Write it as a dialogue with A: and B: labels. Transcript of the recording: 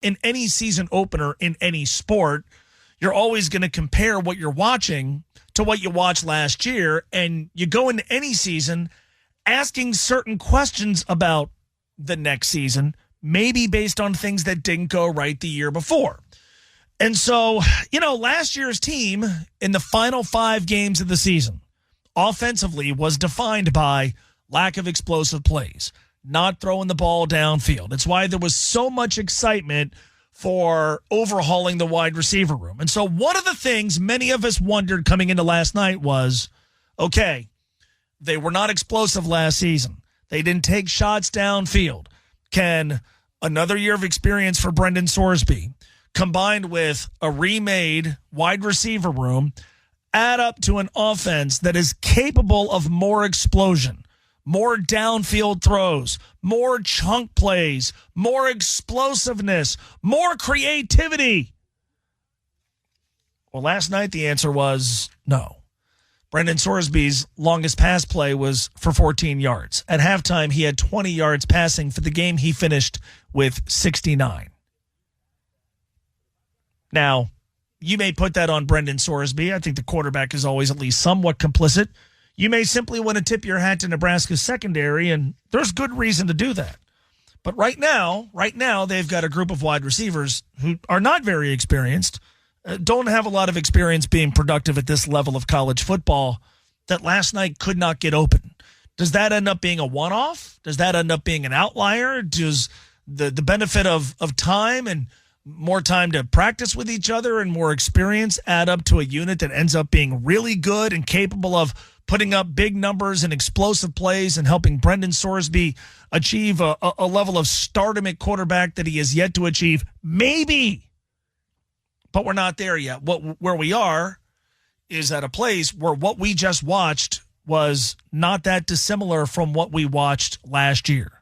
A: in any season opener in any sport, you're always going to compare what you're watching to what you watched last year. And you go into any season asking certain questions about the next season, maybe based on things that didn't go right the year before. And so, last year's team in the final 5 games of the season, offensively was defined by lack of explosive plays, not throwing the ball downfield. It's why there was so much excitement for overhauling the wide receiver room. And so one of the things many of us wondered coming into last night was, okay, they were not explosive last season. They didn't take shots downfield. Can another year of experience for Brendan Sorsby, combined with a remade wide receiver room, add up to an offense that is capable of more explosion, more downfield throws, more chunk plays, more explosiveness, more creativity? Well, last night the answer was no. Brendan Sorsby's longest pass play was for 14 yards. At halftime, he had 20 yards passing. For the game, he finished with 69. Now, you may put that on Brendan Sorsby. I think the quarterback is always at least somewhat complicit. You may simply want to tip your hat to Nebraska's secondary, and there's good reason to do that. But right now, they've got a group of wide receivers who are not very experienced, don't have a lot of experience being productive at this level of college football, that last night could not get open. Does that end up being a one-off? Does that end up being an outlier? Does the benefit of time and more time to practice with each other and more experience add up to a unit that ends up being really good and capable of putting up big numbers and explosive plays and helping Brendan Sorsby achieve a level of stardom at quarterback that he has yet to achieve? Maybe. But we're not there yet. Where we are is at a place where what we just watched was not that dissimilar from what we watched last year.